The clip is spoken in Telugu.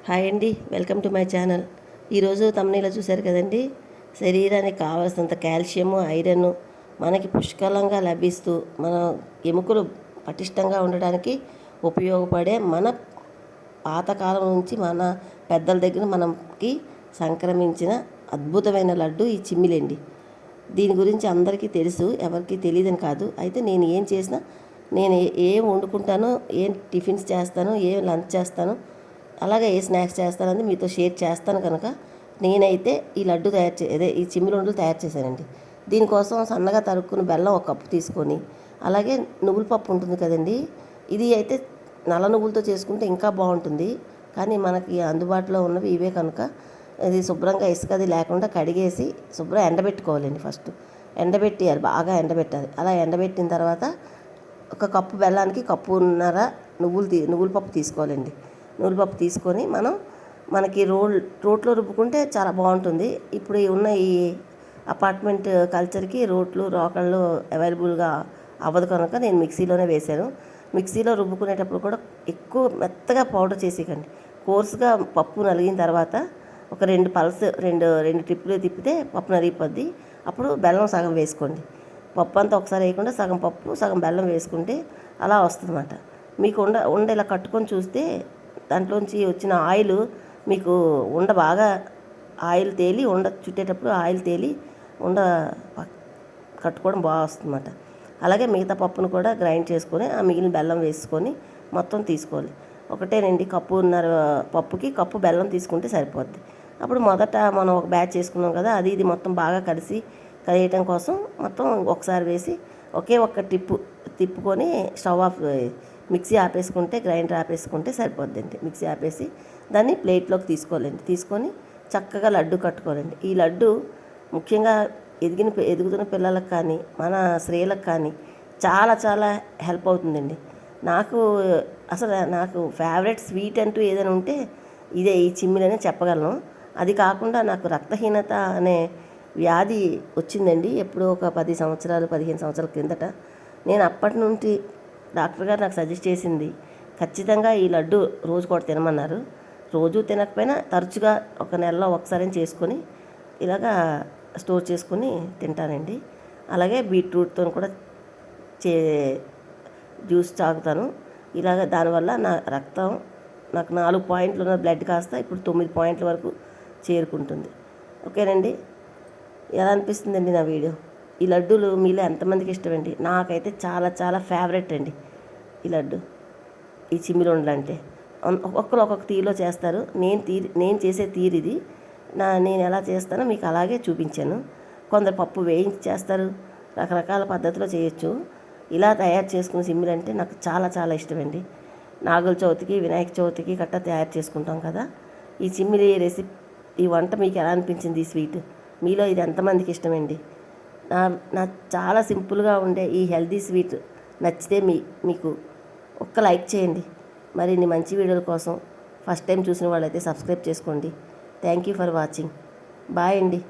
హాయ్ అండి, వెల్కమ్ టు మై ఛానల్. ఈరోజు తమ్మునిలో చూశారు కదండి. శరీరానికి కావాల్సినంత కాల్షియము, ఐరన్ మనకి పుష్కలంగా లభిస్తూ మన ఎముకలు పటిష్టంగా ఉండడానికి ఉపయోగపడే మన పాతకాలం నుంచి మన పెద్దల దగ్గర మనకి సంక్రమించిన అద్భుతమైన లడ్డు ఈ చిమ్మిలండి. దీని గురించి అందరికీ తెలుసు, ఎవరికి తెలియదని కాదు. అయితే నేను ఏం చేసినా, నేను ఏం వండుకుంటానో, ఏం టిఫిన్స్ చేస్తానో, ఏం లంచ్ చేస్తానో, అలాగే ఏ స్నాక్స్ చేస్తానని మీతో షేర్ చేస్తాను. కనుక నేనైతే ఈ లడ్డు ఈ చిమ్మిలుండలు తయారు చేశానండి. దీనికోసం సన్నగా తరుక్కుని బెల్లం ఒక కప్పు తీసుకొని, అలాగే నువ్వుల పప్పు ఉంటుంది కదండి, ఇది అయితే నల్ల నువ్వులతో చేసుకుంటే ఇంకా బాగుంటుంది. కానీ మనకి అందుబాటులో ఉన్నవి ఇవే కనుక ఇది శుభ్రంగా ఇసుకది లేకుండా కడిగేసి శుభ్రం ఎండబెట్టుకోవాలండి. ఫస్ట్ ఎండబెట్టేయాలి, బాగా ఎండబెట్టాలి. అలా ఎండబెట్టిన తర్వాత ఒక కప్పు బెల్లానికి కప్పున్నర నువ్వుల పప్పు తీసుకోవాలండి. నువ్వుల పప్పు తీసుకొని మనకి రోట్లో రుబ్బుకుంటే చాలా బాగుంటుంది. ఇప్పుడు ఉన్న ఈ అపార్ట్మెంట్ కల్చర్కి రోకళ్ళు అవైలబుల్గా అవ్వదు కనుక నేను మిక్సీలోనే వేశాను. మిక్సీలో రుబ్బుకునేటప్పుడు కూడా ఎక్కువ మెత్తగా పౌడర్ చేసేయకండి. కోర్సుగా పప్పు నలిగిన తర్వాత ఒక రెండు ట్రిప్పులు తిప్పితే పప్పు నలిగిపోద్ది. అప్పుడు బెల్లం సగం వేసుకోండి. పప్పు అంతా ఒకసారి వేయకుండా సగం పప్పు సగం బెల్లం వేసుకుంటే అలా వస్తుందన్నమాట. మీకు ఉండ ఇలా కట్టుకొని చూస్తే దాంట్లోంచి వచ్చిన ఆయిల్ మీకు బాగా ఆయిల్ తేలి చుట్టేటప్పుడు ఆయిల్ తేలి కట్టుకోవడం బాగా వస్తుందన్నమాట. అలాగే మిగతా పప్పును కూడా గ్రైండ్ చేసుకొని ఆ మిగిలిన బెల్లం వేసుకొని మొత్తం తీసుకోవాలి. ఒకటేనండి, కప్పున్నర పప్పుకి కప్పు బెల్లం తీసుకుంటే సరిపోద్ది. అప్పుడు మొదట మనం ఒక బ్యాచ్ చేసుకున్నాం కదా, ఇది మొత్తం బాగా కలియటం కోసం మొత్తం ఒకసారి వేసి ఒకే ఒక్క తిప్పుకొని స్టవ్ ఆఫ్ మిక్సీ ఆపేసుకుంటే, గ్రైండర్ ఆపేసుకుంటే సరిపోద్దండి. మిక్సీ ఆపేసి దాన్ని ప్లేట్లోకి తీసుకోవాలండి. తీసుకొని చక్కగా లడ్డు కట్టుకోవాలండి. ఈ లడ్డు ముఖ్యంగా ఎదుగుతున్న పిల్లలకు కానీ మన స్త్రీలకు కానీ చాలా చాలా హెల్ప్ అవుతుందండి. నాకు ఫేవరెట్ స్వీట్ అంటూ ఏదైనా ఉంటే ఇదే ఈ చిమ్మిలనే చెప్పగలను. అది కాకుండా నాకు రక్తహీనత అనే వ్యాధి వచ్చిందండి ఎప్పుడో ఒక 15 సంవత్సరాల క్రిందట. నేను అప్పటి నుండి డాక్టర్ గారు నాకు సజెస్ట్ చేసింది ఖచ్చితంగా ఈ లడ్డు రోజు కూడా తినమన్నారు. రోజు తినకపోయినా తరచుగా ఒక నెలలో ఒకసారి చేసుకొని ఇలాగా స్టోర్ చేసుకొని తింటానండి. అలాగే బీట్రూట్తో కూడా జ్యూస్ తాగుతాను. ఇలాగ దానివల్ల నా రక్తం నాకు 4 పాయింట్లు ఉన్న బ్లడ్ కాస్త ఇప్పుడు 9 పాయింట్ల వరకు చేరుకుంటుంది. ఓకేనండి, ఎలా అనిపిస్తుందండి నా వీడియో? ఈ లడ్డూలు మీలో ఎంతమందికి ఇష్టమండి? నాకైతే చాలా చాలా ఫేవరెట్ అండి ఈ లడ్డు, ఈ చిమ్మిలుండలు అంటే. ఒక్కొక్కరు ఒక్కొక్క తీరులో చేస్తారు. నేను చేసే తీరు ఇది. నేను ఎలా చేస్తానో మీకు అలాగే చూపించాను. కొందరు పప్పు వేయించి చేస్తారు, రకరకాల పద్ధతిలో చేయొచ్చు. ఇలా తయారు చేసుకునే చిమ్మిలు అంటే నాకు చాలా చాలా ఇష్టమండి. నాగుల చవితికి, వినాయక చవితికి గట్టా తయారు చేసుకుంటాం కదా. ఈ చిమ్మిలి రెసిపీ, ఈ వంట మీకు ఎలా అనిపించింది? ఈ స్వీట్ మీలో ఇది ఎంతమందికి ఇష్టమండి? నా చాలా సింపుల్గా ఉండే ఈ హెల్దీ స్వీట్ నచ్చితే మీకు ఒక్క లైక్ చేయండి. మరిన్ని మంచి వీడియోల కోసం ఫస్ట్ టైం చూసిన వాళ్ళైతే సబ్స్క్రైబ్ చేసుకోండి. Thank you for watching. Bye అండి.